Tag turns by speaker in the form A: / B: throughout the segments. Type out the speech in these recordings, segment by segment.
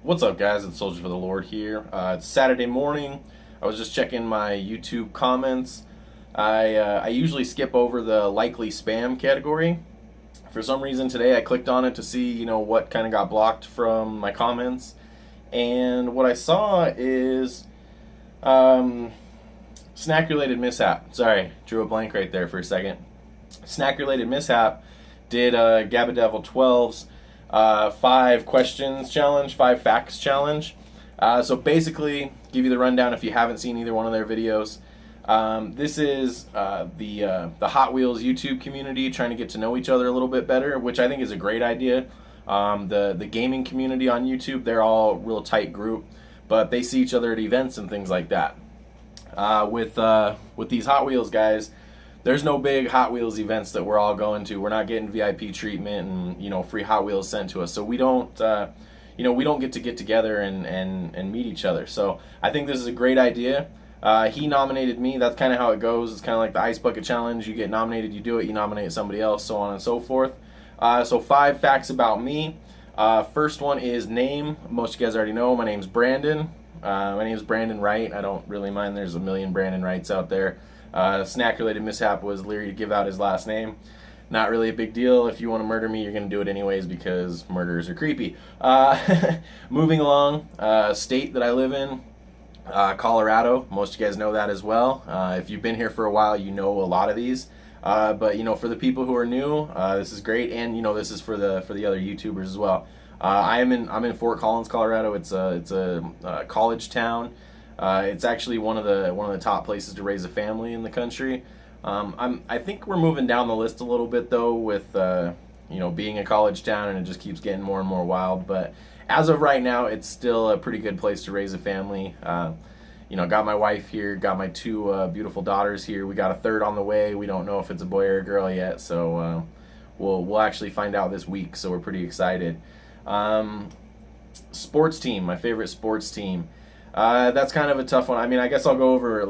A: What's up, guys? It's Soldier for the Lord here. It's Saturday morning. I was just checking my YouTube comments. I usually skip over the likely spam category. For some reason today, I clicked on it to see what kind of got blocked from my comments, and what I saw is um, snack-related mishap. Sorry, drew a blank right there for a second. Snack-related mishap did Gabba 12's 5 questions challenge, 5 facts challenge. So basically, give you the rundown if you haven't seen either one of their videos. This is the Hot Wheels YouTube community trying to get to know each other a little bit better, which I think is a great idea. The gaming community on YouTube, they're all a real tight group, but they see each other at events and things like that. With these Hot Wheels guys, there's no big Hot Wheels events that we're all going to. We're not getting VIP treatment and free Hot Wheels sent to us. So we don't we don't get together and meet each other. So I think this is a great idea. He nominated me. That's kind of how it goes. It's kind of like the Ice Bucket Challenge. You get nominated, you do it. You nominate somebody else, so on and so forth. So 5 facts about me. First one is name. Most of you guys already know. My name's Brandon. My name is Brandon Wright. I don't really mind. There's a million Brandon Wrights out there. Snack-related mishap was Leary to give out his last name. Not really a big deal. If you want to murder me, you're going to do it anyways because murderers are creepy. Moving along, state that I live in, Colorado. Most of you guys know that as well. If you've been here for a while, you know a lot of these. But for the people who are new, this is great, and this is for the other YouTubers as well. I'm in Fort Collins, Colorado. It's a college town. It's actually one of the top places to raise a family in the country. I think we're moving down the list a little bit though with being a college town, and it just keeps getting more and more wild. But as of right now, it's still a pretty good place to raise a family. Got my wife here, got my 2 beautiful daughters here. We got a third on the way. We don't know if it's a boy or a girl yet, so we'll actually find out this week. So we're pretty excited. Sports team, my favorite sports team. That's kind of a tough one. I mean, I guess I'll go over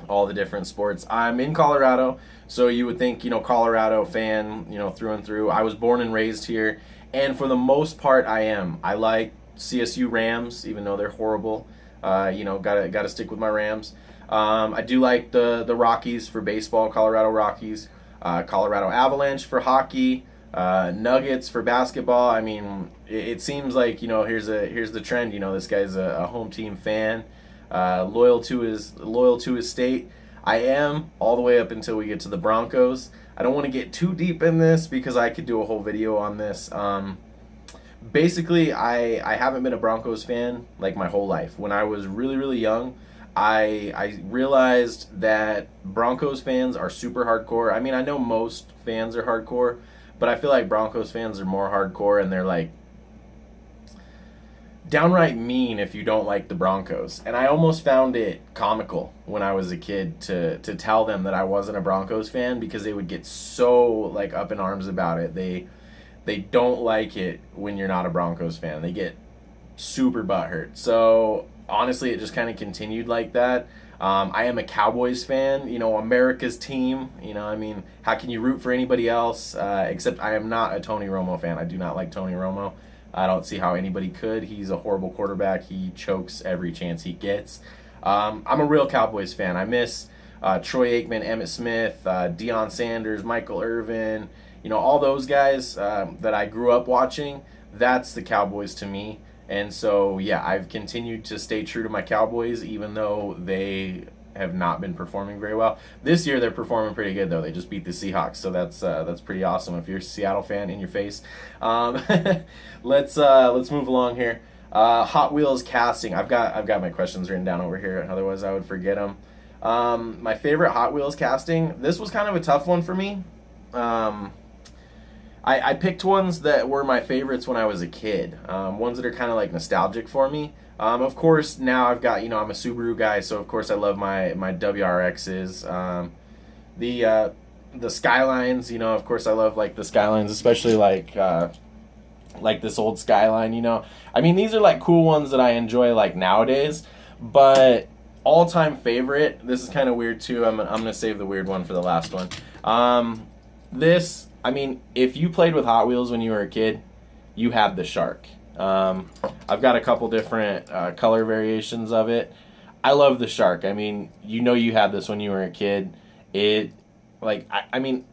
A: all the different sports. I'm in Colorado, so you would think, Colorado fan, through and through. I was born and raised here, and for the most part, I am. I like CSU Rams, even though they're horrible. Gotta stick with my Rams. I do like the Rockies for baseball, Colorado Rockies, Colorado Avalanche for hockey, Nuggets for basketball. I mean, it seems like here's the trend. This guy's a home team fan, loyal to his state. I am all the way up until we get to the Broncos. I don't want to get too deep in this because I could do a whole video on this. Basically, I haven't been a Broncos fan like my whole life. When I was really, really young, I realized that Broncos fans are super hardcore. I mean, I know most fans are hardcore, but I feel like Broncos fans are more hardcore, and they're like downright mean if you don't like the Broncos. And I almost found it comical when I was a kid to tell them that I wasn't a Broncos fan, because they would get so like up in arms about it. They don't like it when you're not a Broncos fan. They get super butthurt. So honestly, it just kind of continued like that. I am a Cowboys fan, America's team. I mean, how can you root for anybody else? Except I am not a Tony Romo fan. I do not like Tony Romo. I don't see how anybody could. He's a horrible quarterback. He chokes every chance he gets. I'm a real Cowboys fan. I miss Troy Aikman, Emmitt Smith, Deion Sanders, Michael Irvin, all those guys that I grew up watching. That's the Cowboys to me. And so, yeah, I've continued to stay true to my Cowboys, even though they have not been performing very well. This year, they're performing pretty good, though. They just beat the Seahawks, so that's pretty awesome. If you're a Seattle fan, in your face. Let's move along here. Hot Wheels casting. I've got my questions written down over here. Otherwise, I would forget them. My favorite Hot Wheels casting. This was kind of a tough one for me. I picked ones that were my favorites when I was a kid, ones that are kind of like nostalgic for me. Of course, now I've got, I'm a Subaru guy, so of course I love my WRXs. The Skylines, of course I love like the Skylines, especially like this old Skyline, I mean, these are like cool ones that I enjoy like nowadays, but all-time favorite, this is kind of weird too. I'm gonna save the weird one for the last one. I mean, if you played with Hot Wheels when you were a kid, you had the Shark. I've got a couple different color variations of it. I love the Shark. I mean, you had this when you were a kid. It, like, I mean,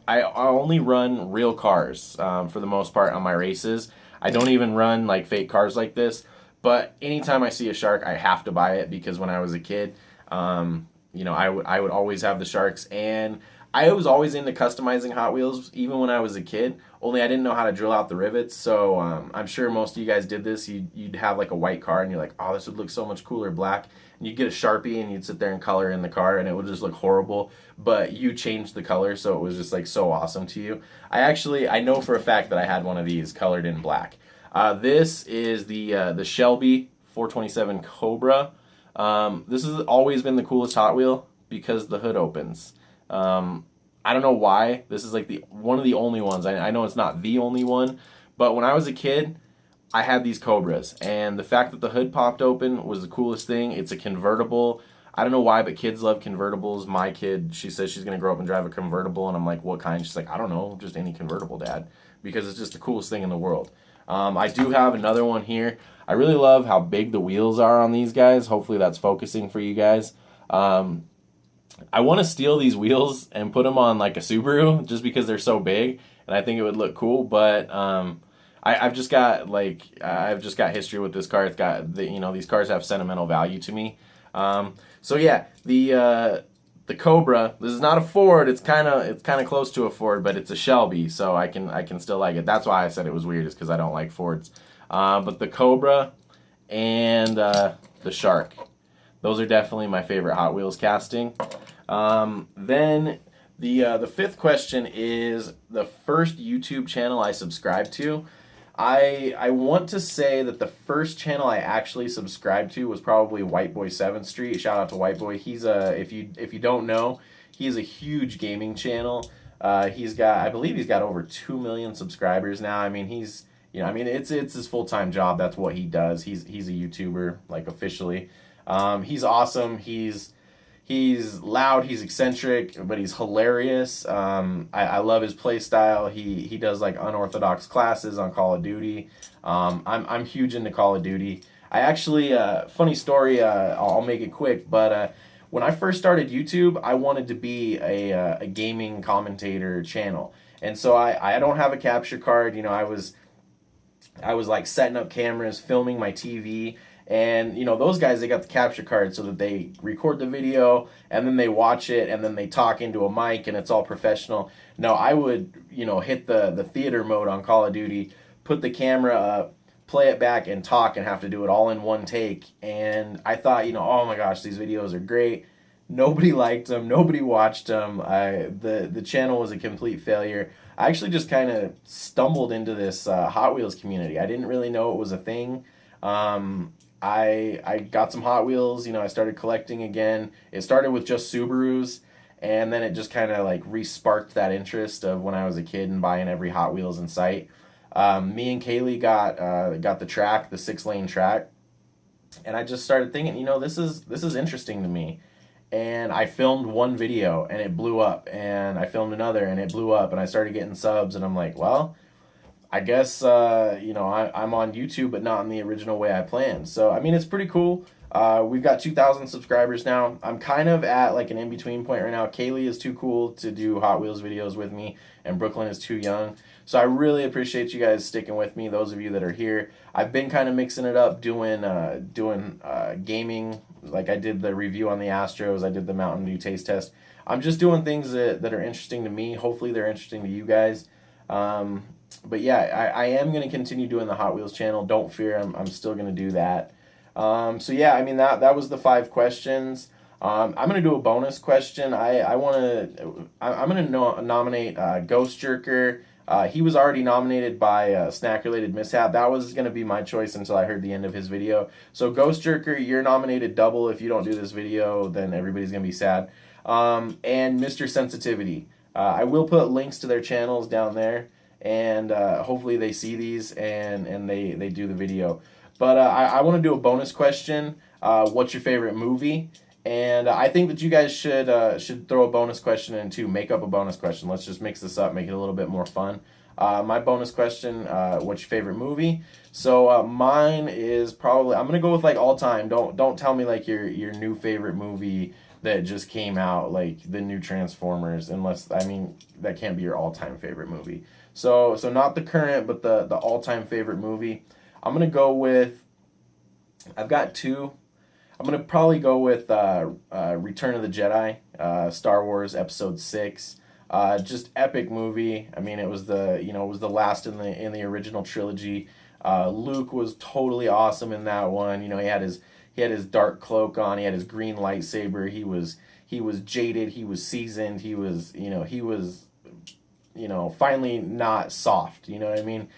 A: I only run real cars for the most part on my races. I don't even run like fake cars like this. But anytime I see a Shark, I have to buy it because when I was a kid, I would always have the Sharks, and I was always into customizing Hot Wheels even when I was a kid. Only I didn't know how to drill out the rivets, so I'm sure most of you guys did this. You'd have like a white car, and you're like, oh, this would look so much cooler black. And you'd get a Sharpie, and you'd sit there and color in the car, and it would just look horrible. But you changed the color, so it was just like so awesome to you. I know for a fact that I had one of these colored in black. This is the Shelby 427 Cobra. This has always been the coolest Hot Wheel because the hood opens. I don't know why. This is like one of the only ones. I know it's not the only one, but when I was a kid, I had these Cobras, and the fact that the hood popped open was the coolest thing. It's a convertible. I don't know why, but kids love convertibles. My kid, she says she's going to grow up and drive a convertible, and I'm like, what kind? She's like, I don't know, just any convertible, Dad, because it's just the coolest thing in the world. I do have another one here. I really love how big the wheels are on these guys. Hopefully that's focusing for you guys. I want to steal these wheels and put them on like a Subaru just because they're so big, and I think it would look cool, but I've just got history with this car. It's got these cars have sentimental value to me. So yeah, the Cobra. This is not a Ford. It's kind of close to a Ford, but it's a Shelby, so I can still like it. That's why I said it was weird, is because I don't like Fords. But the Cobra and the Shark, those are definitely my favorite Hot Wheels casting. Then the fifth question is the first YouTube channel I subscribed to. I want to say that the first channel I actually subscribed to was probably White Boy 7th Street. Shout out to White Boy. He's if you don't know, he's a huge gaming channel. I believe he's got over 2 million subscribers now. I mean, it's his full-time job. That's what he does. He's a YouTuber, like, officially. He's awesome. He's loud, he's eccentric, but he's hilarious. I love his play style. He does like unorthodox classes on Call of Duty. I'm huge into Call of Duty. I actually, funny story, I'll make it quick, but when I first started YouTube, I wanted to be a gaming commentator channel. And so I don't have a capture card. I was like setting up cameras, filming my TV. And, those guys, they got the capture card so that they record the video, and then they watch it, and then they talk into a mic, and it's all professional. No, I would, hit the theater mode on Call of Duty, put the camera up, play it back, and talk, and have to do it all in one take. And I thought, oh my gosh, these videos are great. Nobody liked them. Nobody watched them. The channel was a complete failure. I actually just kind of stumbled into this Hot Wheels community. I didn't really know it was a thing. I got some Hot Wheels, I started collecting again. It started with just Subarus, and then it just kind of like re-sparked that interest of when I was a kid and buying every Hot Wheels in sight. Me and Kaylee got the track, the 6-lane track, and I just started thinking, this is interesting to me. And I filmed one video, and it blew up, and I filmed another, and it blew up, and I started getting subs, and I'm like, well, I guess, I'm on YouTube, but not in the original way I planned. So, I mean, it's pretty cool. We've got 2,000 subscribers now. I'm kind of at like an in-between point right now. Kaylee is too cool to do Hot Wheels videos with me, and Brooklyn is too young. So I really appreciate you guys sticking with me, those of you that are here. I've been kind of mixing it up, doing gaming. Like I did the review on the Astros. I did the Mountain Dew taste test. I'm just doing things that are interesting to me. Hopefully they're interesting to you guys. But yeah, I am going to continue doing the Hot Wheels channel. Don't fear, I'm still going to do that. So yeah, I mean, that was the 5 questions. I'm going to do a bonus question. I'm going to nominate Ghost Jerker. He was already nominated by Snack Related Mishap. That was going to be my choice until I heard the end of his video. So Ghost Jerker, you're nominated double. If you don't do this video, then everybody's going to be sad. And Mr. Sensitivity. I will put links to their channels down there. And hopefully they see these and they do the video. But I want to do a bonus question. What's your favorite movie? And I think that you guys should throw a bonus question in too. Make up a bonus question. Let's just mix this up, make it a little bit more fun. My bonus question, what's your favorite movie? So mine is probably, I'm gonna go with like all time. Don't tell me like your new favorite movie that just came out, like the new Transformers, unless, I mean, that can't be your all time favorite movie. So not the current, but the all time favorite movie. I'm gonna go with, I've got two. I'm gonna probably go with Return of the Jedi, Star Wars Episode 6. Just epic movie. I mean, it was it was the last in the original trilogy. Luke was totally awesome in that one. You know, he had his dark cloak on. He had his green lightsaber. He was jaded. He was seasoned. He was finally not soft. You know what I mean?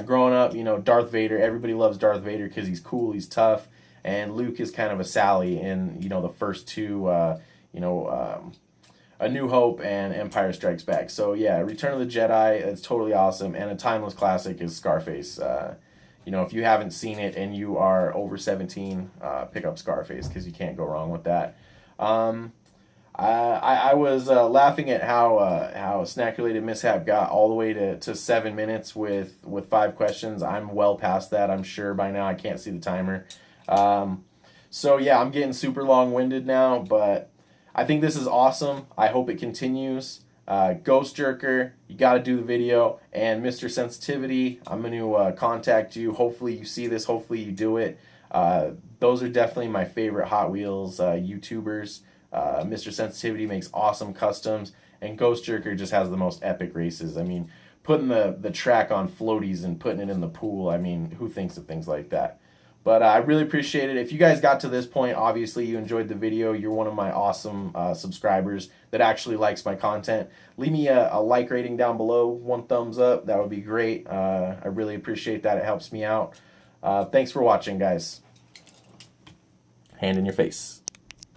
A: Growing up, Darth Vader. Everybody loves Darth Vader because he's cool. He's tough. And Luke is kind of a Sally in the first two. A New Hope and Empire Strikes Back. So yeah, Return of the Jedi, it's totally awesome, and a timeless classic is Scarface. If you haven't seen it and you are over 17, pick up Scarface because you can't go wrong with that. I was laughing at how Snack-Related Mishap got all the way to 7 minutes with 5 questions. I'm well past that, I'm sure by now. I can't see the timer. So yeah, I'm getting super long-winded now, but I think this is awesome. I hope it continues. Ghost Jerker, you got to do the video. And Mr. Sensitivity, I'm going to contact you. Hopefully you see this. Hopefully you do it. Those are definitely my favorite Hot Wheels YouTubers. Mr. Sensitivity makes awesome customs. And Ghost Jerker just has the most epic races. I mean, putting the track on floaties and putting it in the pool. I mean, who thinks of things like that? But I really appreciate it. If you guys got to this point, obviously you enjoyed the video. You're one of my awesome subscribers that actually likes my content. Leave me a like rating down below, 1 thumbs up. That would be great. I really appreciate that. It helps me out. Thanks for watching, guys. Hand in your face.